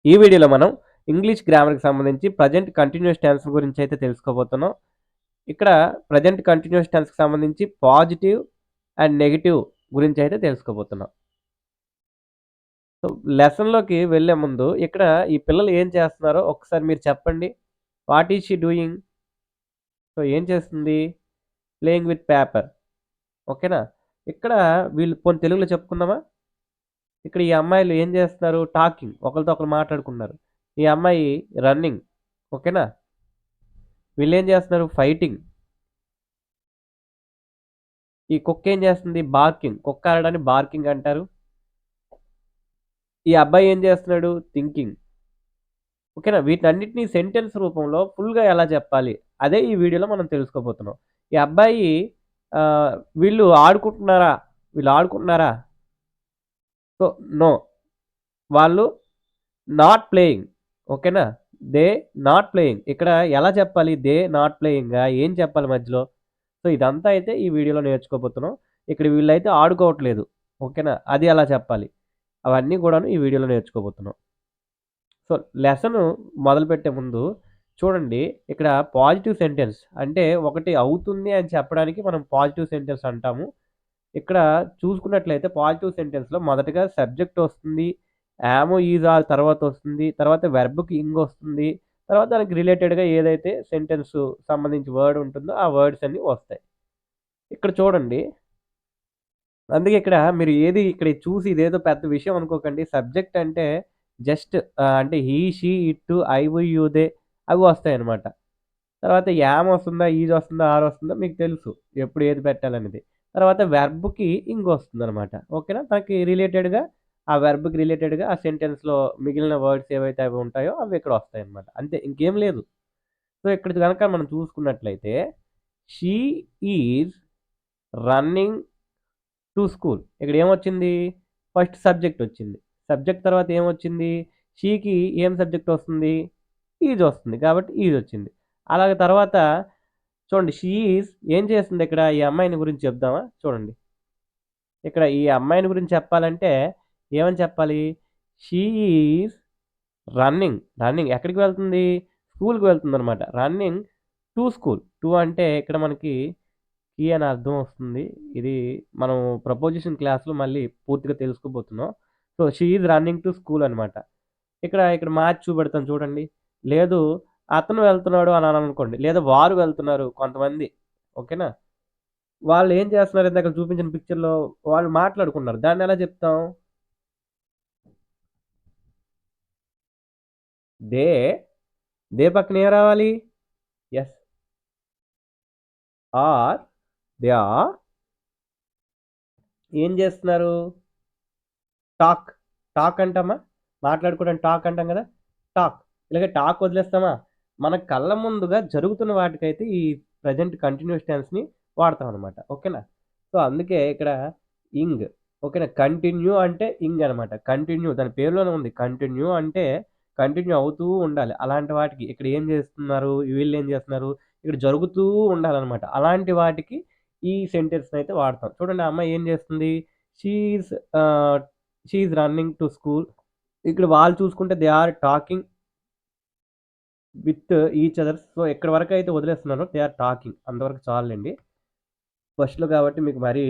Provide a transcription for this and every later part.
ఈ వీడియోలో మనం ఇంగ్లీష్ గ్రామర్‌కి సంబంధించి ప్రెజెంట్ కంటిన్యూయస్ టెన్స్ గురించి అయితే తెలుసుకోబోతున్నాం. ఇక్కడ ప్రెజెంట్ కంటిన్యూయస్ టెన్స్‌కి సంబంధించి పాజిటివ్ అండ్ నెగెటివ్ గురించి అయితే తెలుసుకోబోతున్నాం. సో, లెసన్‌లోకి వెళ్ళే ముందు ఇక్కడ ఈ పిల్లలు ఏం చేస్తున్నారో ఒక్కసారి మీరు చెప్పండి. What is she doing? So, ఏం చేస్తుంది? Playing with paper. ఓకేనా? ఇక్కడ వీళ్ళు పోనీ తెలుగులో చెప్పుకుందామా? ఇక్కడ ఈ అమ్మాయిలు ఏం చేస్తున్నారు? టాకింగ్. ఒకళ్ళతో ఒకళ్ళు మాట్లాడుకుంటున్నారు. ఈ అమ్మాయి రన్నింగ్. ఓకేనా? వీళ్ళేం చేస్తున్నారు? ఫైటింగ్. ఈ కుక్కేం చేస్తుంది? బార్కింగ్. కుక్క అరవడాన్ని బార్కింగ్ అంటారు. ఈ అబ్బాయి ఏం చేస్తున్నాడు? థింకింగ్. ఓకేనా? వీటన్నిటిని సెంటెన్స్ రూపంలో ఫుల్‌గా ఎలా చెప్పాలి? అదే ఈ వీడియోలో మనం తెలుసుకోబోతున్నాం. ఈ అబ్బాయి ఆహ్, వీళ్ళు ఆడుకుంటున్నారా? వీళ్ళు ఆడుకుంటున్నారా? So, no. వాళ్ళు నాట్ ప్లేయింగ్. ఓకేనా? They not playing. ఇక్కడ ఎలా చెప్పాలి? దే నాట్ ప్లేయింగా? ఏం చెప్పాలి మధ్యలో? సో, ఇదంతా అయితే ఈ వీడియోలో నేర్చుకోబోతున్నాం. ఇక్కడ వీళ్ళైతే ఆడుకోవట్లేదు. ఓకేనా? అది ఎలా చెప్పాలి? అవన్నీ గూడాను ఈ వీడియోలో నేర్చుకోబోతున్నాం. సో, లెసను మొదలుపెట్టే ముందు చూడండి ఇక్కడ పాజిటివ్ సెంటెన్స్ అంటే ఒకటి అవుతుంది అని చెప్పడానికి మనం పాజిటివ్ సెంటెన్స్ అంటాము. ఇక్కడ చూసుకున్నట్లయితే పాజిటివ్ సెంటెన్స్‌లో మొదటగా సబ్జెక్ట్ వస్తుంది. యామ్, ఈజ్, ఆర్ తర్వాత వస్తుంది. తర్వాత వెర్బ్‌కి ఇంగ్ వస్తుంది. తర్వాత దానికి రిలేటెడ్‌గా ఏదైతే సెంటెన్సు సంబంధించి వర్డ్ ఉంటుందో ఆ వర్డ్స్ అన్నీ వస్తాయి. ఇక్కడ చూడండి అందుకే ఇక్కడ మీరు ఏది ఇక్కడ చూసి ఇదేదో పెద్ద విషయం అనుకోకండి. సబ్జెక్ట్ అంటే జస్ట్ అంటే he, she, it, I, we, you, they అవి వస్తాయన్నమాట. తర్వాత యామ్ వస్తుందా, ఈజ్ వస్తుందా, ఆర్ వస్తుందా మీకు తెలుసు. ఎప్పుడు ఏది పెట్టాలనేది. తర్వాత వెర్బ్‌కి ఇంగ్ వస్తుందన్నమాట. ఓకేనా? దానికి రిలేటెడ్‌గా ఆ వెర్బ్‌కి రిలేటెడ్‌గా ఆ సెంటెన్స్‌లో మిగిలిన వర్డ్స్ ఏవైతే అవి ఉంటాయో అవి ఇక్కడ వస్తాయన్నమాట. అంతే ఇంకేం లేదు. సో, ఇక్కడ గనక మనం చూసుకున్నట్లయితే she is running to school. ఇక్కడ ఏమొచ్చింది? ఫస్ట్ సబ్జెక్ట్ వచ్చింది. సబ్జెక్ట్ తర్వాత ఏమొచ్చింది? షీకి ఏం సబ్జెక్ట్ వస్తుంది? ఈజ్ వస్తుంది. కాబట్టి ఈజ్ వచ్చింది. అలాగే తర్వాత చూడండి షీ ఈజ్ ఏం చేస్తుంది ఇక్కడ? ఈ అమ్మాయిని గురించి చెప్దామా? చూడండి. ఇక్కడ ఈ అమ్మాయిని గురించి చెప్పాలంటే ఏమని చెప్పాలి? షీ ఈజ్ రన్నింగ్ ఎక్కడికి వెళ్తుంది? స్కూల్‌కి వెళ్తుందనమాట. Running to school. టు అంటే ఇక్కడ మనకి కీ అని అర్థం వస్తుంది. ఇది మనం ప్రపోజిషన్ క్లాస్‌లో మళ్ళీ పూర్తిగా తెలుసుకోబోతున్నాం. So, she is running to school అనమాట. ఇక్కడ మ్యాచ్ చూపెడతాను చూడండి. లేదు అతను వెళ్తున్నాడు అని అనాలనుకోండి. లేదా వారు వెళ్తున్నారు కొంతమంది. ఓకేనా? వాళ్ళు ఏం చేస్తున్నారు ఇందాక చూపించిన పిక్చర్‌లో వాళ్ళు మాట్లాడుకుంటున్నారు. దాన్నెలా చెప్తాం? దే, దే పక్కన ఏం రావాలి? యెస్. ఆర్, దే ఆర్ ఏం చేస్తున్నారు? టాక్. టాక్ అంటామా? మాట్లాడుకోవడానికి టాక్ అంటాం గదా! టాక్. ఇలాగ టాక్ వదిలేస్తామా? మన కళ్ళ ముందుగా జరుగుతున్న వాటికైతే ఈ ప్రెజెంట్ కంటిన్యూయస్ టెన్స్‌ని వాడతామనమాట. ఓకేనా? సో, అందుకే ఇక్కడ ఇంగ్. ఓకేనా? కంటిన్యూ అంటే ఇంగ్ అనమాట. కంటిన్యూ దాని పేరులోనే ఉంది. కంటిన్యూ అంటే కంటిన్యూ అవుతూ ఉండాలి. అలాంటి వాటికి ఇక్కడ ఏం చేస్తున్నారు? వీళ్ళేం చేస్తున్నారు? ఇక్కడ జరుగుతూ ఉండాలనమాట. అలాంటి వాటికి ఈ సెంటెన్స్‌నయితే వాడతాం. చూడండి ఆ అమ్మాయి ఏం చేస్తుంది? She is ah, she is running to school. ఇక్కడ వాళ్ళు చూసుకుంటే they are talking with each others. So, ఎక్కడి వరకైతే వదిలేస్తున్నానో దే ఆర్ టాకింగ్ అంతవరకు చాలులెండి. ఫస్ట్‌లో కాబట్టి మీకు మరీ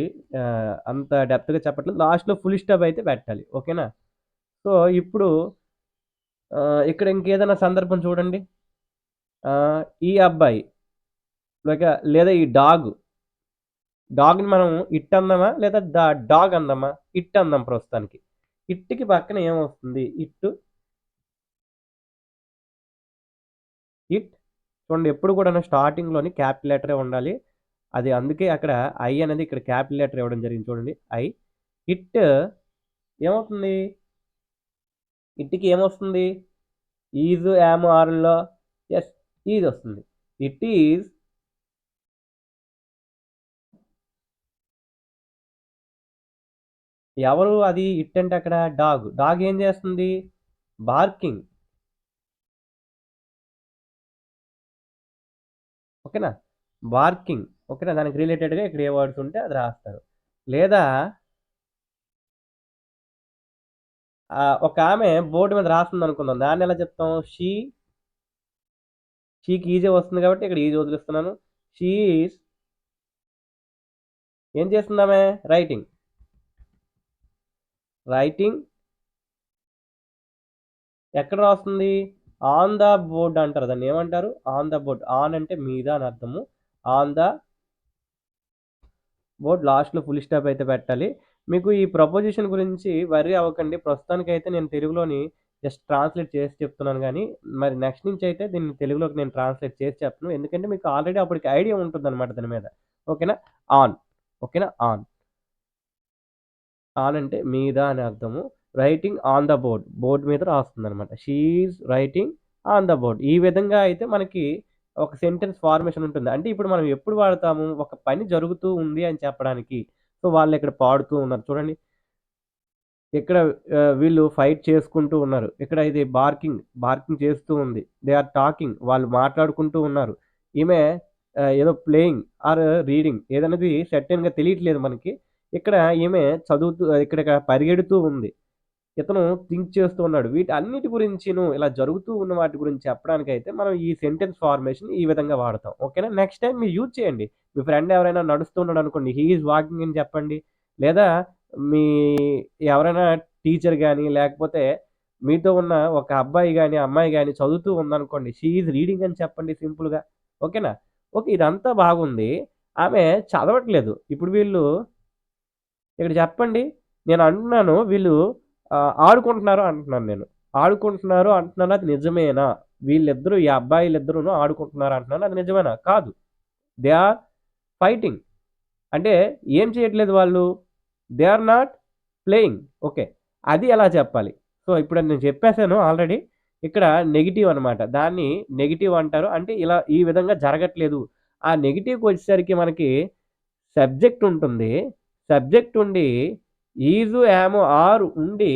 అంత డెప్త్‌గా చెప్పట్లేదు. లాస్ట్‌లో ఫుల్ స్టాప్ అయితే పెట్టాలి. ఓకేనా? సో, ఇప్పుడు ఇక్కడ ఇంకేదైనా సందర్భం చూడండి. ఈ అబ్బాయి లేదా ఈ డాగ్‌ని మనం ఇట్ అందామా? లేదా డాగ్ అందామా? ఇట్ అందాం ప్రస్తుతానికి. ఇట్‌కి పక్కన ఏమొస్తుంది? ఇట్ చూడండి ఎప్పుడు కూడాను స్టార్టింగ్‌లోని క్యాపిటల్ లెటరే ఉండాలి. అది అందుకే అక్కడ ఐ అనేది ఇక్కడ క్యాపిటల్ లెటర్ ఇవ్వడం జరిగింది చూడండి. ఐ. ఇట్ ఏమవుతుంది? ఇట్‌కి ఏమొస్తుంది? ఈజ్, యామ్, ఆర్‌లో యెస్ ఈజ్ వస్తుంది. ఇట్ ఈజ్ ఎవరు అది ఇట్ అంటే అక్కడ డాగ్. డాగ్ ఏం చేస్తుంది? బార్కింగ్. ఓకేనా? బార్కింగ్. ఓకేనా? దానికి రిలేటెడ్‌గా ఇక్కడ ఏ వర్డ్స్ ఉంటే అది రాస్తారు. లేదా ఒక ఆమె బోర్డు మీద రాస్తుంది అనుకుందాం. దాన్ని ఎలా చెప్తాం? షీకి ఈజే వస్తుంది కాబట్టి ఇక్కడ ఈజ్ వదిలిస్తున్నాను. షీ ఈజ్ ఏం చేస్తుందామె? రైటింగ్. రైటింగ్ ఎక్కడ రాస్తుంది? ఆన్ ద బోర్డ్ అంటారు. దాన్ని ఏమంటారు? On the board. ఆన్ అంటే మీద అని అర్థము. ఆన్ ద బోర్డ్ లాస్ట్‌లో ఫుల్ స్టాప్ అయితే పెట్టాలి. మీకు ఈ ప్రపోజిషన్ గురించి వర్రీ అవ్వకండి. ప్రస్తుతానికైతే నేను తెలుగులోని జస్ట్ ట్రాన్స్‌లేట్ చేసి చెప్తున్నాను గానీ, మరి నెక్స్ట్ నుంచి అయితే దీన్ని తెలుగులోకి నేను ట్రాన్స్‌లేట్ చేసి చెప్పను. ఎందుకంటే మీకు ఆల్రెడీ అప్పటికి ఐడియా ఉంటుందన్నమాట దాని మీద. ఓకేనా? ఆన్. ఓకేనా? ఆన్. ఆన్ అంటే మీద అని అర్థము. Writing on the board. Board మీద రాస్తుందనమాట. She is writing on the board. ఈ విధంగా అయితే మనకి ఒక సెంటెన్స్ ఫార్మేషన్ ఉంటుంది. అంటే ఇప్పుడు మనం ఎప్పుడు వాడతాము? ఒక పని జరుగుతూ ఉంది అని చెప్పడానికి. సో, వాళ్ళిక్కడ పాడుతూ ఉన్నారు. చూడండి. ఇక్కడ వీళ్ళు ఫైట్ చేసుకుంటూ ఉన్నారు. ఇక్కడ ఇది బార్కింగ్ చేస్తూ ఉంది. They are talking. వాళ్ళు మాట్లాడుకుంటూ ఉన్నారు. ఈమె ఏదో ప్లేయింగ్ ఆర్ రీడింగ్ ఏదనేది సర్టెన్‌గా తెలియట్లేదు మనకి. ఇక్కడ ఈమె చదువుతూ ఇక్కడ పరిగెడుతూ ఉంది. ఇతను థింక్ చేస్తూ ఉన్నాడు. వీటన్నిటి గురించిను ఇలా జరుగుతూ ఉన్న వాటి గురించి చెప్పడానికైతే మనం ఈ సెంటెన్స్ ఫార్మేషన్ ఈ విధంగా వాడతాం. ఓకేనా? నెక్స్ట్ టైమ్ మీరు యూజ్ చేయండి. మీ ఫ్రెండ్ ఎవరైనా నడుస్తున్నాడనుకోండి, హి ఈజ్ వాకింగ్ అని చెప్పండి. లేదా మీ ఎవరైనా టీచర్ గాని, లేకపోతే మీతో ఉన్న ఒక అబ్బాయి గాని, అమ్మాయి గాని చదువుతూ ఉందనుకోండి, షీ ఈజ్ రీడింగ్ అని చెప్పండి సింపుల్‌గా. ఓకేనా? ఓకే. ఇదంతా బాగుంది. ఆమె చదవట్లేదు. ఇప్పుడు వీళ్ళు ఇక్కడ చెప్పండి. నేను అంటున్నాను వీళ్ళు ఆడుకుంటున్నారు అంటున్నాను నేను. ఆడుకుంటున్నారు అంటున్నాను అది నిజమేనా? వీళ్ళిద్దరూ ఈ అబ్బాయిలిద్దరూను ఆడుకుంటున్నారు అంటున్నాను. అది నిజమేనా? కాదు. They are fighting. అంటే ఏం చేయట్లేదు వాళ్ళు? They are not playing. Okay. అది ఎలా చెప్పాలి? సో, ఇప్పుడు నేను చెప్పేసాను ఆల్రెడీ. ఇక్కడ నెగెటివ్ అనమాట. దాన్ని నెగెటివ్ అంటారు. అంటే ఇలా ఈ విధంగా జరగట్లేదు. ఆ నెగెటివ్‌కొచ్చేసరికి మనకి సబ్జెక్ట్ ఉంటుంది. సబ్జెక్ట్ ఉండి ఈజు, యాము, ఆర్ ఉండి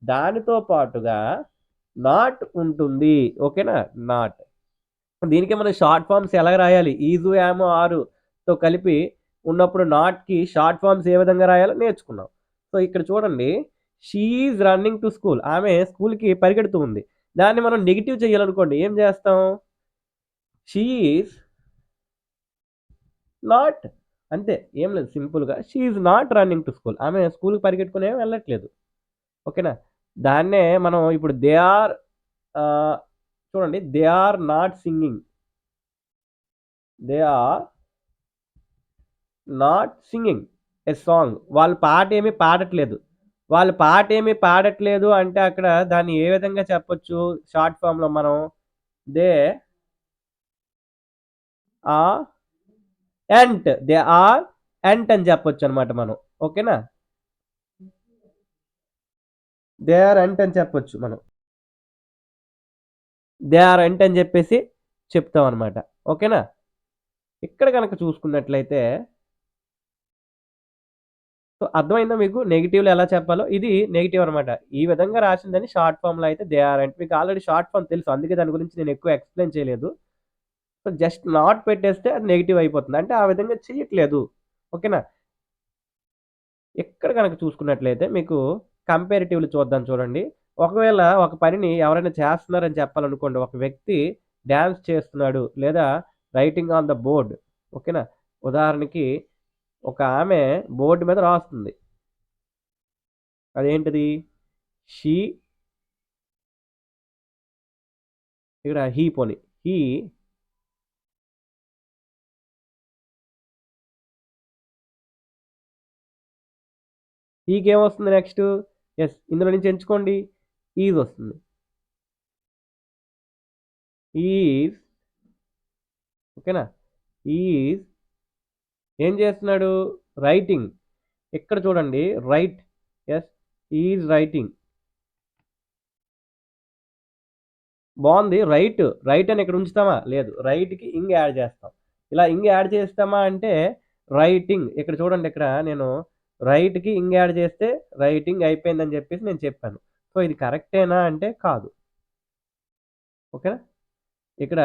దానితో పాటుగా నాట్ ఉంటుంది. ఓకేనా? నాట్. దీనికే మనం షార్ట్ ఫార్మ్స్ ఎలా రాయాలి? ఈజు, యాము, ఆరుతో కలిపి ఉన్నప్పుడు నాట్‌కి షార్ట్ ఫార్మ్స్ ఏ విధంగా రాయాలో నేర్చుకున్నాం. సో, ఇక్కడ చూడండి. She is running to school. ఆమె స్కూల్‌కి పరిగెడుతూ ఉంది. దాన్ని మనం నెగెటివ్ చేయాలనుకోండి ఏం చేస్తాం? షీ ఈజ్ నాట్ అంతే. ఏం లేదు సింపుల్‌గా she is not running to school. ఆమె స్కూల్‌కి పరిగెట్టుకొని ఏమి వెళ్ళట్లేదు. ఓకేనా? దాన్నే మనం ఇప్పుడు దే ఆర్ ఆహ్, చూడండి. They are not singing. They are not singing a song. వాళ్ళు పాటేమి పాడట్లేదు. వాళ్ళు పాటేమి పాడట్లేదు అంటే అక్కడ దాన్ని ఏ విధంగా చెప్పొచ్చు షార్ట్ ఫార్మ్‌లో మనం? దే ఆర్ దే ఆర్ అని చెప్పొచ్చనమాట మనం. ఓకేనా? దే ఆర్ అని చెప్పొచ్చు మనం. దే ఆర్ అని చెప్పేసి చెప్తామనమాట. ఓకేనా? ఇక్కడ గనక చూసుకున్నట్లయితే సో, అర్థమైందా మీకు? నెగెటివ్‌లో ఎలా చెప్పాలో? ఇది నెగెటివ్ అనమాట. ఈ విధంగా రాసిందని షార్ట్ ఫార్మ్‌లో అయితే దే ఆర్ అంటే మీకు ఆల్రెడీ షార్ట్ ఫార్మ్ తెలుసు. అందుకే దాని గురించి నేను ఎక్కువ ఎక్స్‌ప్లెయిన్ చేయలేదు. సో, జస్ట్ నాట్ పెట్టేస్తే అది నెగెటివ్ అయిపోతుంది. అంటే ఆ విధంగా చెయ్యట్లేదు. ఓకేనా? ఇక్కడ గనక చూసుకున్నట్లయితే మీకు కంపారిటివ్‌లు చూద్దాం చూడండి. ఒకవేళ ఒక పనిని ఎవరైనా చేస్తున్నారని చెప్పాలనుకోండి. ఒక వ్యక్తి డాన్స్ చేస్తున్నాడు లేదా రైటింగ్ ఆన్ ద బోర్డ్. ఓకేనా? ఉదాహరణకి ఒక ఆమె బోర్డ్ మీద రాస్తుంది. అదేంటిది? షీ ఇక్కడ హీ పోనీ. హీ హీకేమొస్తుంది నెక్స్టు? యెస్. ఇందులో నుంచి ఎంచుకోండి. ఈజ్ వస్తుంది. ఈజ్ ఓకేనా? ఈజ్ ఏం చేస్తున్నాడు? రైటింగ్. ఇక్కడ చూడండి రైట్. యెస్. Is writing. బావుంది. రైట్ అని ఇక్కడ ఉంచుతామా? లేదు. రైట్‌కి ఇంగ్ యాడ్ చేస్తాం. ఇలా ఇంగ్ యాడ్ చేస్తామా అంటే రైటింగ్. ఇక్కడ చూడండి ఇక్కడ నేను రైట్‌కి ఇంగ్ యాడ్ చేస్తే రైటింగ్ అయిపోయిందని చెప్పేసి నేను చెప్పాను. సో, ఇది కరెక్టేనా అంటే కాదు. ఓకేనా? ఇక్కడ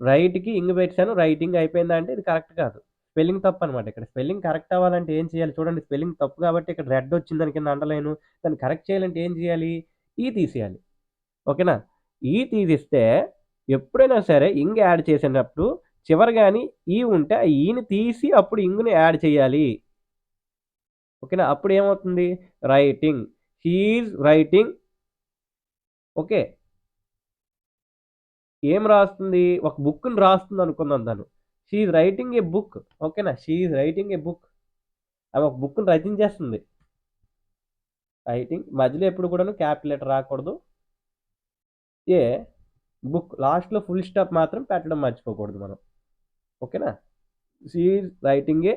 రైట్‌కి ఇంగ్ పెట్టాను. రైటింగ్ అయిపోయిందా అంటే ఇది కరెక్ట్ కాదు. స్పెల్లింగ్ తప్పు అనమాట. ఇక్కడ స్పెల్లింగ్ కరెక్ట్ అవ్వాలంటే ఏం చేయాలి చూడండి, స్పెల్లింగ్ తప్పు కాబట్టి ఇక్కడ రెడ్ వచ్చింది దాని కింద అండర్‌లైను. దాన్ని కరెక్ట్ చేయాలంటే ఏం చేయాలి? ఈ తీసేయాలి. ఓకేనా? ఈ తీసిస్తే ఎప్పుడైనా సరే ఇంగ్ యాడ్ చేసేటప్పుడు చివర గాని ఈ ఉంటే ఆ ఈని తీసి అప్పుడు ఇంగ్‌ని యాడ్ చేయాలి. ఓకేనా? అప్పుడు ఏమవుతుంది? Writing. She is writing. Okay. ఏం రాస్తుంది? ఒక బుక్‌ని రాస్తుంది అనుకుందాం తను. She is writing a book. ఓకేనా? She is writing a book. ఆమె ఒక బుక్‌ని రచించేస్తుంది. రైటింగ్ మధ్యలో ఎప్పుడు కూడాను క్యాపిటల్ లెటర్ రాకూడదు. ఏ బుక్ లాస్ట్‌లో ఫుల్ స్టాప్ మాత్రం పెట్టడం మర్చిపోకూడదు మనం. ఓకేనా? She is writing A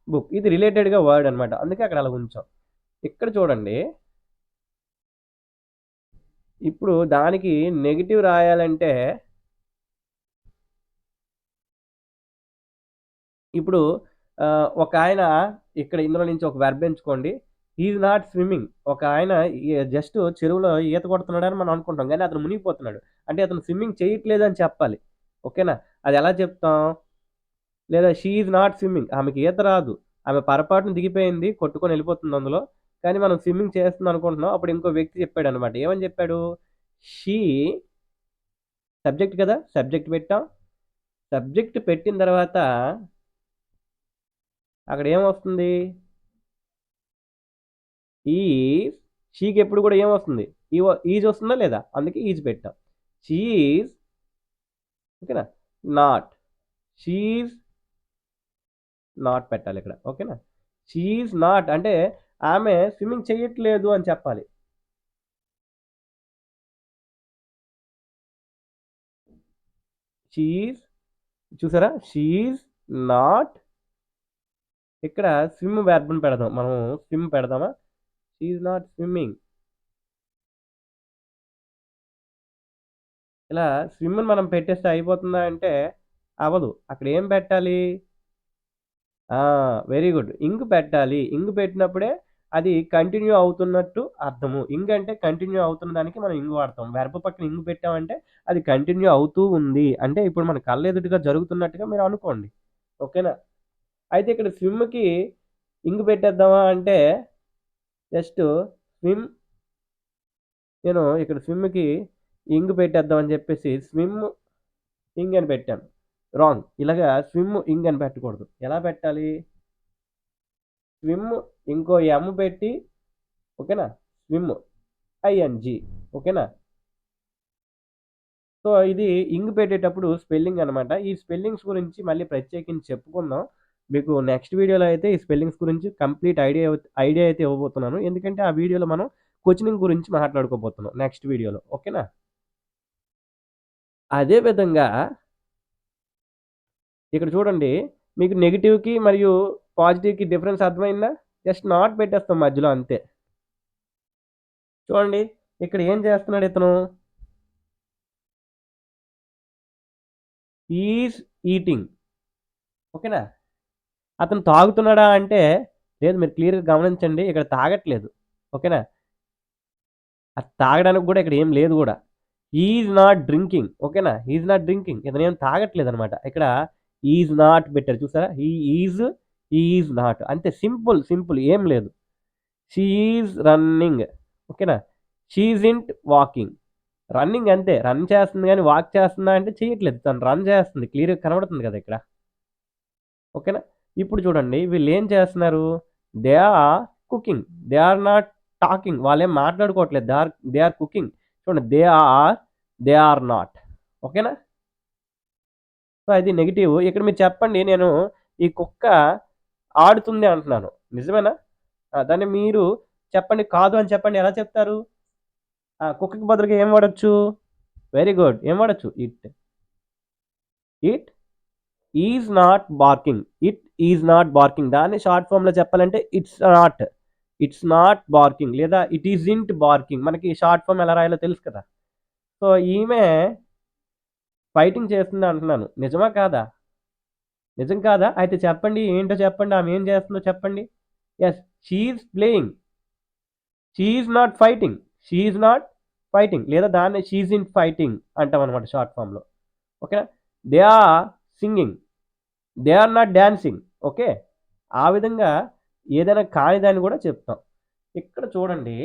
book. ఇది రిలేటెడ్‌గా వర్డ్ అనమాట. అందుకే అక్కడ అలా ఉంచాం. ఇక్కడ చూడండి. ఇప్పుడు దానికి నెగెటివ్ రాయాలంటే ఇప్పుడు ఒకాయన ఇక్కడ ఇందులో నుంచి ఒక వెర్బ్ ఎంచుకోండి. హి ఈజ్ నాట్ స్విమ్మింగ్. ఒకాయన జస్ట్ చెరువులో ఈత కొడుతున్నాడని మనం అనుకుంటాం. గానీ అతను మునిగిపోతున్నాడు. అంటే అతను స్విమ్మింగ్ చేయట్లేదని చెప్పాలి. ఓకేనా? అది ఎలా చెప్తాం? లేదా షీ ఈజ్ నాట్ స్విమ్మింగ్. ఆమెకి ఈత రాదు. ఆమె పొరపాటున దిగిపోయింది. కొట్టుకొని ఎళ్ళిపోతుంది అందులో. కానీ మనం స్విమ్మింగ్ చేస్తుంది అనుకుంటున్నాం. అప్పుడు ఇంకో వ్యక్తి చెప్పాడనమాట. ఏమని చెప్పాడు? షీ సబ్జెక్ట్ కదా! సబ్జెక్ట్ పెట్టాం. సబ్జెక్ట్ పెట్టిన తర్వాత అక్కడ ఏమొస్తుంది? ఈజ్ షీకి ఎప్పుడు కూడా ఏమొస్తుంది? ఈజ్ వస్తుందా లేదా? అందుకే ఈజ్ పెట్టాం. షీ ఈజ్ ఓకేనా? నాట్. షీ ఈజ్ నాట్ పెట్టాలి ఇక్కడ. ఓకేనా? షీ ఈజ్ నాట్ అంటే ఆమె స్విమ్మింగ్ చేయట్లేదు అని చెప్పాలి. షీ ఈజ్ చూసారా? షీ ఈజ్ నాట్ ఇక్కడ స్విమ్ వెర్బ్‌ని పెడదాం. మనం స్విమ్ పెడదామా? She is not swimming. ఇలా స్విమ్‌ని మనం పెట్టేస్తే అయిపోతుందా అంటే అవ్వదు. అక్కడ ఏం పెట్టాలి? Very good. ఇంగ్ పెట్టాలి. ఇంగ్ పెట్టినప్పుడే అది కంటిన్యూ అవుతున్నట్టు అర్థము. ఇంగ్ అంటే కంటిన్యూ అవుతున్న దానికి మనం ఇంగ్ వాడతాం. వెర్బ్ పక్కన ఇంగ్ పెట్టామంటే అది కంటిన్యూ అవుతూ ఉంది. అంటే ఇప్పుడు మన కళ్ళెదుటుగా జరుగుతున్నట్టుగా మీరు అనుకోండి. ఓకేనా? అయితే ఇక్కడ స్విమ్‌కి ఇంగ్ పెట్టేద్దామా అంటే జస్ట్ స్విమ్ నేను ఇక్కడ స్విమ్‌కి ఇంగ్ పెట్టేద్దాం అని చెప్పేసి స్విమ్ ఇంగ్ అని పెట్టాను. రాంగ్. ఇలాగా స్విమ్ ఇంగ్ అని పెట్టకూడదు. ఎలా పెట్టాలి? స్విమ్ ఇంకో ఎమ్ పెట్టి ఓకేనా? స్విమ్ ఐఎన్‌జీ ఓకేనా? సో, ఇది ఇంగ్ పెట్టేటప్పుడు స్పెల్లింగ్ అనమాట. ఈ స్పెల్లింగ్స్ గురించి మళ్ళీ ప్రత్యేకించి చెప్పుకుందాం. మీకు నెక్స్ట్ వీడియోలో అయితే ఈ స్పెల్లింగ్స్ గురించి కంప్లీట్ ఐడియా అయితే ఇవ్వబోతున్నాను. ఎందుకంటే ఆ వీడియోలో మనం క్వెషనింగ్ గురించి మాట్లాడుకోబోతున్నాం నెక్స్ట్ వీడియోలో. ఓకేనా? అదే విధంగా ఇక్కడ చూడండి. మీకు నెగెటివ్‌కి మరియు పాజిటివ్‌కి డిఫరెన్స్ అర్థమైందా? జస్ట్ నాట్ పెట్టేస్తాం మధ్యలో అంతే. చూడండి. ఇక్కడ ఏం చేస్తున్నాడు ఇతను? Is eating. ఓకేనా? అతను తాగుతున్నాడా అంటే, లేదు మీరు క్లియర్‌గా గమనించండి. ఇక్కడ తాగట్లేదు. ఓకేనా? అది తాగడానికి గూడా ఇక్కడ ఏం లేదు గూడా. He is not drinking. ఓకేనా? He is not drinking. ఇతనేం తాగట్లేదనమాట. ఇక్కడ ఈజ్ నాట్ పెట్టారు చూసారా? Is, he is not. అంతే సింపుల్ ఏం లేదు. She is running. ఓకేనా? She isn't walking. రన్నింగ్ అంతే. రన్ చేస్తుంది గానీ, వాక్ చేస్తుందా అంటే చేయట్లేదు. తను రన్ చేస్తుంది. క్లియర్‌గా కనబడుతుంది కదా ఇక్కడ. ఓకేనా? ఇప్పుడు చూడండి వీళ్ళేం చేస్తున్నారు? They are cooking. They are not talking. వాళ్ళేం మాట్లాడుకోవట్లేదు. They are cooking. చూడండి దే ఆర్ నాట్. ఓకేనా? సో, అది నెగెటివ్. ఇక్కడ మీరు చెప్పండి నేను ఈ కుక్క ఆడుతుంది అంటున్నాను. నిజమేనా? దాన్ని మీరు చెప్పండి కాదు అని చెప్పండి. ఎలా చెప్తారు? కుక్కకి బదులుగా ఏం వాడొచ్చు? Very good. ఏం వాడొచ్చు? It is not barking. It is not barking. దాన్ని షార్ట్ ఫామ్‌లో చెప్పాలంటే ఇట్స్ నాట్ బార్కింగ్ లేదా ఇట్ ఈజింట్ బార్కింగ్. మనకి షార్ట్ ఫామ్ ఎలా రాయాలో తెలుసు కదా! సో, ఈమె ఫైటింగ్ చేస్తుంది అంటున్నాను. నిజమా కాదా? నిజం కాదా? అయితే చెప్పండి. ఏంటో చెప్పండి. ఆమె ఏం చేస్తుందో చెప్పండి. Yes. She is playing. She is not fighting. She is not fighting లేదా దాన్ని షీ ఈజింట్ ఫైటింగ్ అంటామనమాట షార్ట్ ఫామ్‌లో. ఓకేనా? They are singing. They are not dancing. Okay. ఆ విధంగా ఏదైనా కాని దాన్ని కూడా చెప్తాం. ఇక్కడ చూడండి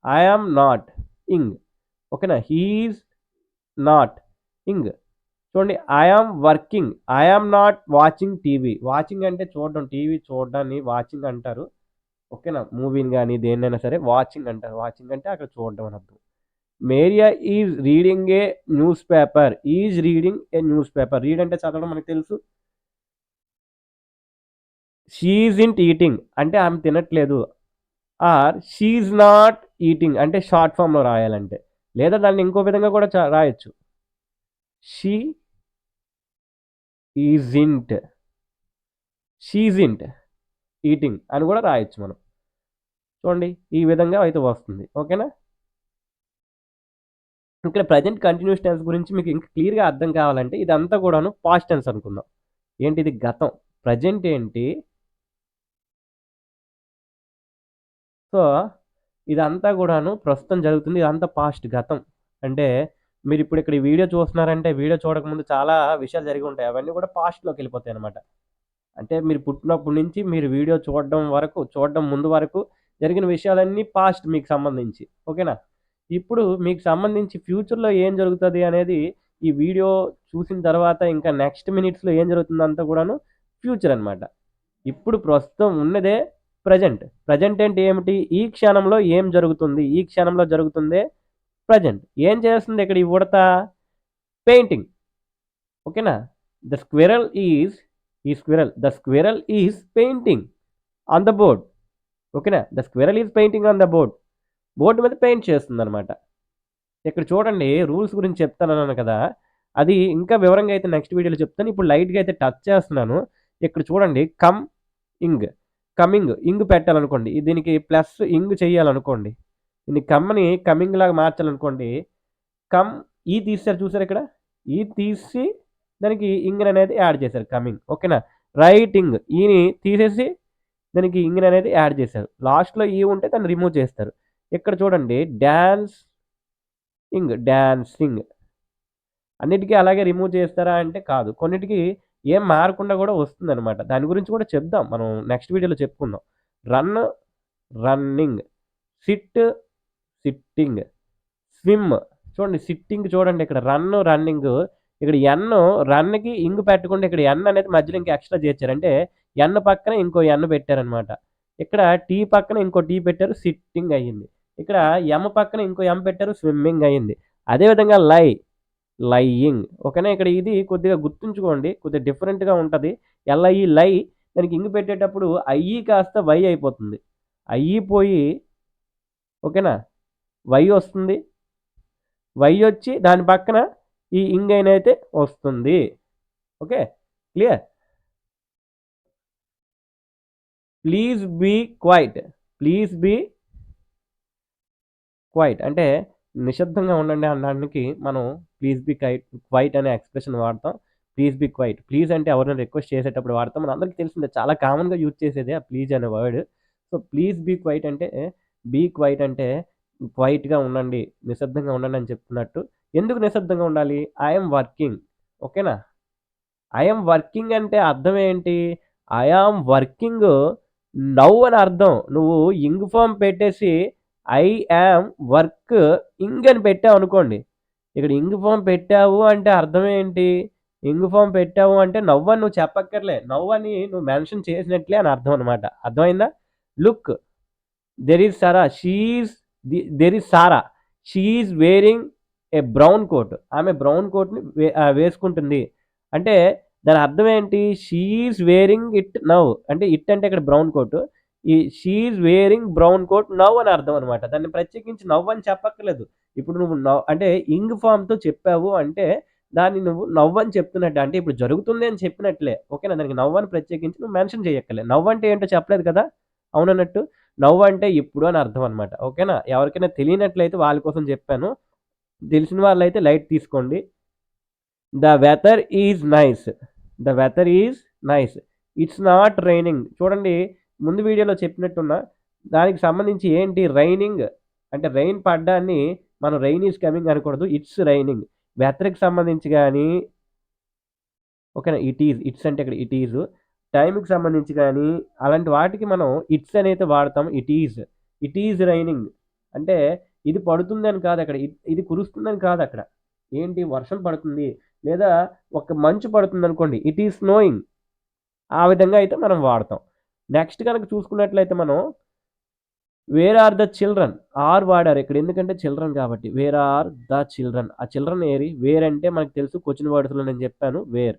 ఐ యామ్ నాట్ ఇంగ్. ఓకేనా. హీ ఈజ్ నాట్ ఇంగ్. చూడండి I am working. I am not watching TV. Watching అంటే చూడడం, టీవీ చూడడాన్ని వాచింగ్ అంటారు. ఓకేనా. మూవీని గాని దేన్నైనా సరే వాచింగ్ అంటారు. వాచింగ్ అంటే అక్కడ చూడడం అని అర్థం. Maria is reading A news paper. Is reading A news paper. Read అంటే చదవడం మనకు తెలుసు. షీ ఈజింట్ ఈటింగ్ అంటే ఆమె తినట్లేదు. Or she is not eating అంటే షార్ట్ ఫామ్‌లో రాయాలంటే. లేదా దాన్ని ఇంకో విధంగా కూడా రాయొచ్చు. షీ ఈజింట్. షీజింట్ ఈటింగ్ అని కూడా రాయొచ్చు మనం. చూడండి ఈ విధంగా అయితే వస్తుంది. ఓకేనా. ఇక్కడ ప్రెజెంట్ కంటిన్యూస్ టెన్స్ గురించి మీకు ఇంకా క్లియర్‌గా అర్థం కావాలంటే ఇదంతా కూడాను పాస్ట్ టెన్స్ అనుకుందాం. ఏంటిది గతం. ప్రెజెంట్ ఏంటి? సో, ఇదంతా కూడాను ప్రస్తుతం జరుగుతుంది. ఇదంతా పాస్ట్ గతం. అంటే మీరిప్పుడు ఇక్కడ ఈ వీడియో చూస్తున్నారంటే వీడియో చూడకముందు చాలా విషయాలు జరిగి ఉంటాయి. అవన్నీ కూడా పాస్ట్‌లోకెళ్ళిపోతాయన్నమాట. అంటే మీరు పుట్టినప్పటి నుంచి మీరు వీడియో చూడడం వరకు, చూడడం ముందు వరకు జరిగిన విషయాలన్నీ పాస్ట్ మీకు సంబంధించి. ఓకేనా. ఇప్పుడు మీకు సంబంధించి ఫ్యూచర్‌లో ఏం జరుగుతది అనేది ఈ వీడియో చూసిన తర్వాత ఇంకా నెక్స్ట్ మినిట్స్‌లో ఏం జరుగుతుందంతా కూడాను ఫ్యూచర్ అన్నమాట. ఇప్పుడు ప్రస్తుతం ఉన్నదే ప్రెజెంట్. ప్రెజెంట్ అంటే ఏమిటి? ఈ క్షణంలో ఏం జరుగుతుంది? ఈ క్షణంలో జరుగుతుందే ప్రెజెంట్. ఏం చేస్తుంది ఇక్కడ ఈ ఉడత? పెయింటింగ్. ఓకేనా. The squirrel is the squirrel is painting on the board. ఓకేనా. The squirrel is painting on the board. Board మీద పెయింట్ చేస్తుందన్నమాట. ఇక్కడ చూడండి రూల్స్ గురించి చెప్తానన్నాను కదా! అది ఇంకా వివరంగా అయితే నెక్స్ట్ వీడియోలో చెప్తాను. ఇప్పుడు లైట్‌గా అయితే టచ్ చేస్తున్నాను. ఇక్కడ చూడండి ఇంగ్. కమింగ్ ఇంగ్ పెట్టాలనుకోండి. దీనికి ప్లస్ ఇంగ్ చేయాలనుకోండి. దీన్ని కమ్‌ని కమింగ్ లాగా మార్చాలనుకోండి. కమ్ ఈ తీసేసారు చూసారా ఇక్కడ? ఈ తీసి దానికి ఇంగ్ అనేది యాడ్ చేశారు కమింగ్. ఓకేనా. రైటింగ్ ఈని తీసేసి దానికి ఇంగ్ అనేది యాడ్ చేశారు. లాస్ట్‌లో ఈ ఉంటే దాన్ని రిమూవ్ చేస్తారు. ఇక్కడ చూడండి డాన్సింగ్ అన్నిటికీ అలాగే రిమూవ్ చేస్తారా అంటే కాదు. కొన్నిటికి ఏం మారకుండా కూడా వస్తుందనమాట. దాని గురించి కూడా చెప్దాం. మనం నెక్స్ట్ వీడియోలో చెప్పుకుందాం. Run running. సిట్టింగ్. స్విమ్. చూడండి సిట్టింగ్ చూడండి ఇక్కడ రన్నింగ్. ఇక్కడ రన్‌కి ఇంగ్ పెట్టకుండా ఇక్కడ ఎన్ అనేది మధ్యలో ఇంకా ఎక్స్‌ట్రా చేర్చారు. అంటే ఎన్ పక్కన ఇంకో ఎన్ పెట్టారనమాట. ఇక్కడ టీ పక్కన ఇంకో టీ పెట్టారు సిట్టింగ్ అయ్యింది. ఇక్కడ ఎమ్ పక్కన ఇంకో ఎమ్ పెట్టారు స్విమ్మింగ్ అయ్యింది. అదేవిధంగా లైయింగ్. ఓకేనా. ఇక్కడ ఇది కొద్దిగా గుర్తుంచుకోండి. కొద్దిగా డిఫరెంట్‌గా ఉంటది. లై దానికి ఇంగ్ పెట్టేటప్పుడు ఐఈ కాస్త వై అయిపోతుంది. ఐఈ పోయి ఓకేనా. వై వస్తుంది. వై వచ్చి దాని పక్కన ఈ ఇంగ్ అయితే వస్తుంది. Okay. Clear. Please be quiet. Please be quiet అంటే నిశ్శబ్దంగా ఉండండి అనడానికి మనం ప్లీజ్ బీ క్వైట్ అనే ఎక్స్‌ప్రెషన్ వాడతాం. Please be quiet. ప్లీజ్ అంటే ఎవరైనా రిక్వెస్ట్ చేసేటప్పుడు వాడతాం. మనందరికీ తెలిసిందే చాలా కామన్‌గా యూజ్ చేసేదే ఆ ప్లీజ్ అనే word. So, please be quiet అంటే బీ క్వైట్ అంటే క్వైట్‌గా ఉండండి, నిశ్శబ్దంగా ఉండండి అని చెప్తున్నట్టు. ఎందుకు నిశ్శబ్దంగా ఉండాలి? I am working. ఓకేనా. ఐ యామ్ వర్కింగ్ అంటే అర్థం ఏంటి? ఐ యామ్ వర్కింగ్ నౌ అని అర్థం. నువ్వు ఇంగ్ ఫార్మ్ పెట్టేసి ఐ యామ్ వర్క్ ఇంగ్ అని పెట్టావనుకోండి. ఇక్కడ ఇంగ్ ఫార్మ్ పెట్టావు అంటే అర్థం ఏంటి? ఇంగ్ ఫార్మ్ పెట్టావు అంటే నౌ అని నువ్వు చెప్పక్కర్లే. నౌ అని నువ్వు మెన్షన్ చేసినట్లే అని అర్థం అనమాట. అర్థమైందా? Look there is Sara. There is Sara. She is wearing a brown coat. ఆమె బ్రౌన్ కోట్‌ని వేసుకుంటుంది. అంటే దాని అర్థం ఏంటి? She is wearing it now. అంటే ఇట్ అంటే ఇక్కడ బ్రౌన్ కోట్. ఈ she is wearing brown coat now అని అర్థం అనమాట. దాన్ని ప్రత్యేకించి నౌ అని చెప్పక్కర్లేదు. ఇప్పుడు నువ్వు అంటే ఇంగ్ ఫార్మ్‌తో చెప్పావు అంటే దాన్ని నువ్వు నౌ అని చెప్తున్నట్టే. అంటే ఇప్పుడు జరుగుతుంది అని చెప్పినట్లే. ఓకేనా. దానికి నౌ అని ప్రత్యేకించి నువ్వు మెన్షన్ చేయక్కర్లే. నౌ అంటే ఏంటో చెప్పలేదు కదా! అవునన్నట్టు. నౌ అంటే ఇప్పుడు అని అర్థం అనమాట. ఓకేనా. ఎవరికైనా తెలియనట్లయితే వాళ్ళ కోసం చెప్పాను. తెలిసిన వాళ్ళైతే లైట్ తీసుకోండి. The weather is nice. The weather is nice. It's not raining. చూడండి ముందు వీడియోలో చెప్పినట్టున్నా దానికి సంబంధించి ఏంటి రైనింగ్ అంటే రెయిన్ పడ్డాన్ని మనం రెయిన్ ఈజ్ కమింగ్ అనకూడదు. It's raining. వెదర్‌కి సంబంధించి గాని ఓకేనా. ఇట్స్ అంటే ఇక్కడ ఇట్ ఈజ్. టైంకి సంబంధించి కానీ అలాంటి వాటికి మనం ఇట్స్ అనైతే వాడతాం. ఇట్ ఈజ్ రైనింగ్ అంటే ఇది పడుతుందని కాదు అక్కడ. ఇది కురుస్తుందని కాదు అక్కడ. ఏంటి వర్షం పడుతుంది లేదా ఒక మంచు పడుతుందనుకోండి. It is snowing. ఆ విధంగా అయితే మనం వాడతాం. నెక్స్ట్ గనక చూసుకున్నట్లయితే మనం where are the children are వాడారు ఇక్కడ. ఎందుకంటే చిల్డ్రన్ కాబట్టి. Where are the children. ఆ చిల్డ్రన్ ఏరి? వేర్ అంటే మనకు తెలుసు క్వెషన్ వర్డ్స్‌లో నేను చెప్పాను వేర్.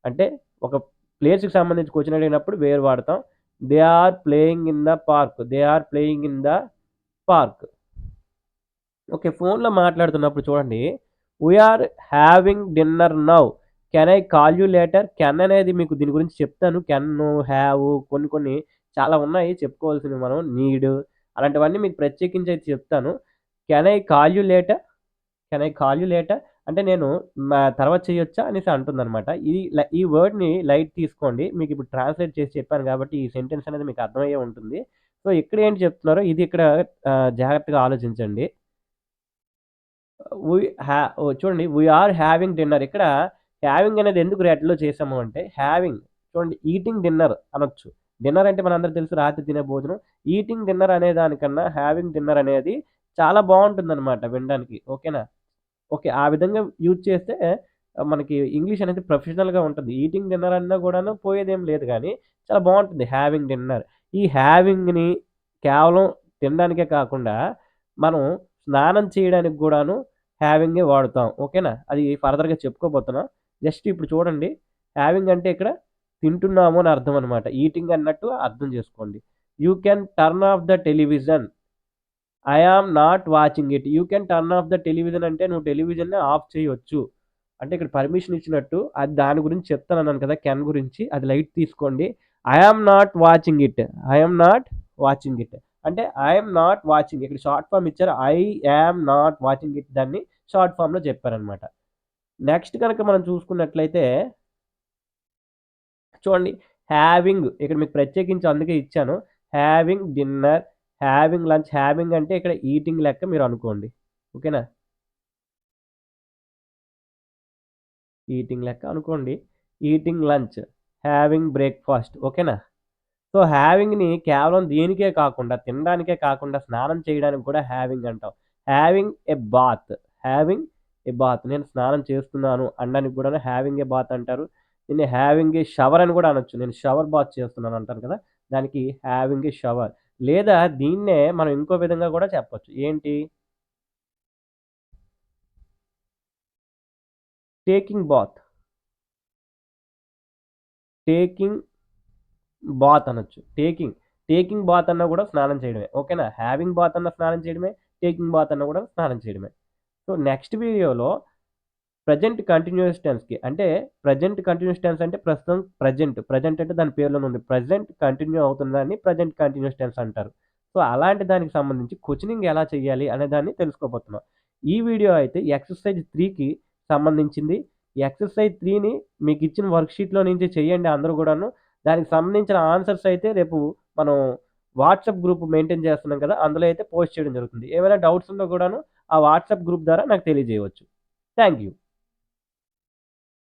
అంటే ఒక ప్లేస్‌కి సంబంధించి క్వెషన్ అడిగినప్పుడు వేర్ వాడతాం. They are playing in the park. They are playing in the park. Okay. ఫోన్‌లో మాట్లాడుతున్నప్పుడు చూడండి. We are having dinner now. Can I call you later? Can అనేది మీకు దీని గురించి చెప్తాను. కెన్ను, హ్యావ్ కొన్ని కొన్ని చాలా ఉన్నాయి చెప్పుకోవాల్సినవి మనం. నీడ్ అలాంటివన్నీ మీకు ప్రత్యేకించి అయితే చెప్తాను. Can I call you later? Can I call you later? అంటే నేను తర్వాత చేయొచ్చా అనేసి అంటుందనమాట. ఈ వర్డ్‌ని లైట్ తీసుకోండి. మీకిప్పుడు ట్రాన్స్‌లేట్ చేసి చెప్పాను కాబట్టి ఈ సెంటెన్స్ అనేది మీకు అర్థమయ్యే ఉంటుంది. సో, ఇక్కడ ఏంటి చెప్తున్నారో ఇది ఇక్కడ జాగ్రత్తగా ఆలోచించండి. చూడండి వి ఆర్ హ్యావింగ్ డిన్నర్. ఇక్కడ హ్యావింగ్ అనేది ఎందుకు రెడ్‌లో చేసాము అంటే హ్యావింగ్ చూడండి ఈటింగ్ డిన్నర్ అనొచ్చు. డిన్నర్ అంటే మనందరికి తెలుసు రాత్రి తినే భోజనం. ఈటింగ్ డిన్నర్ అనే దానికన్నా హ్యావింగ్ డిన్నర్ అనేది చాలా బావుంటుందనమాట వినడానికి. ఓకేనా? ఓకే. ఆ విధంగా యూజ్ చేస్తే మనకి ఇంగ్లీష్ అనేది ప్రొఫెషనల్‌గా ఉంటది. ఈటింగ్ డిన్నర్ అన్నా గూడాను పోయేదేం లేదు గానీ, చాలా బావుంటుంది హ్యావింగ్ డిన్నర్. ఈ హ్యావింగ్‌ని కేవలం తినడానికే కాకుండా, మనం స్నానం చేయడానికి గూడాను హ్యావింగే వాడుతాం. ఓకేనా? అది ఫర్దర్‌గా చెప్పుకోబోతున్నా. జస్ట్ ఇప్పుడు చూడండి. హ్యావింగ్ అంటే ఇక్కడ తింటున్నాము అని అర్థం అనమాట. ఈటింగ్ అన్నట్టు అర్థం జేసుకోండి. You can turn off the television. I am not watching it. You can turn off the television అంటే నువ్వు టెలివిజన్‌ని ఆఫ్ చేయొచ్చు. అంటే ఇక్కడ పర్మిషన్ ఇచ్చినట్టు అది దాని గురించి చెప్తానన్నాను కదా! కెన్ గురించి అది లైట్ తీసుకోండి. I am not watching it. I am not watching it. అంటే ఐ యామ్ నాట్ వాచింగ్ ఇక్కడ షార్ట్ ఫార్మ్ ఇచ్చారు. I am not watching it దాన్ని షార్ట్ ఫార్మ్‌లో చెప్పారనమాట. నెక్స్ట్ గనక మనం చూసుకున్నట్లయితే చూడండి హ్యావింగ్ ఇక్కడ మీకు ప్రత్యేకించి అందుకే ఇచ్చాను. Having dinner, having lunch. Having అంటే ఇక్కడ ఈటింగ్ లెక్క మీరు అనుకోండి. ఓకేనా? ఈటింగ్ లెక్క అనుకోండి. Eating lunch, having breakfast. ఓకేనా? సో, హ్యావింగ్‌ని కేవలం దీనికే కాకుండా, తినడానికే కాకుండా, స్నానం చేయడానికి కూడా హ్యావింగ్ అంటాం. Having a bath, having a bath. నేను స్నానం చేస్తున్నాను అనడానికి గూడాను హ్యావింగ్ ఎ బాత్ అంటారు. దీన్ని హ్యావింగ్ ఎ షవర్ అని గూడా అనొచ్చు. నేను షవర్ బాత్ చేస్తున్నాను అంటాను కదా! దానికి హ్యావింగ్ ఎ షవర్. లేదా దీన్నే మనం ఇంకో విధంగా గూడా చెప్పొచ్చు. ఏంటి? Taking bath. టేకింగ్ బాత్ అనొచ్చు. టేకింగ్ బాత్ అన్నా గూడా స్నానం చేయడమే. ఓకేనా? హ్యావింగ్ బాత్ అన్నా స్నానం చేయడమే. టేకింగ్ బాత్ అన్నా గూడా స్నానం చేయడమే. సో, నెక్స్ట్ వీడియోలో ప్రెజెంట్ కంటిన్యూయస్ టెన్స్‌కి అంటే ప్రెజెంట్ కంటిన్యూయస్ టెన్స్ అంటే ప్రస్తుతం ప్రెజెంట్ అంటే దాని పేరులోనే ఉంది. ప్రెజెంట్ కంటిన్యూ అవుతున్నదాన్ని ప్రెజెంట్ కంటిన్యూయస్ టెన్స్ అంటారు. సో, అలాంటి దానికి సంబంధించి క్వెషనింగ్ ఎలా చేయాలి అనే దాన్ని తెలుసుకోబోతున్నాం. ఈ వీడియో అయితే ఎక్సర్‌సైజ్ 3కి సంబంధించింది. ఈ ఎక్సర్‌సైజ్ 3ని మీకిచ్చిన వర్క్‌షీట్‌లో నుంచి చేయండి అందరూ గూడాను. దానికి సంబంధించిన ఆన్సర్స్ అయితే రేపు మనం వాట్సాప్ గ్రూప్ మెయింటైన్ చేస్తున్నాం కదా! అందులో అయితే పోస్ట్ చేయడం జరుగుతుంది. ఏమైనా డౌట్స్ ఉన్నా గూడాను ఆ వాట్సాప్ గ్రూప్ ద్వారా నాకు తెలియజేయవచ్చు. Thank you.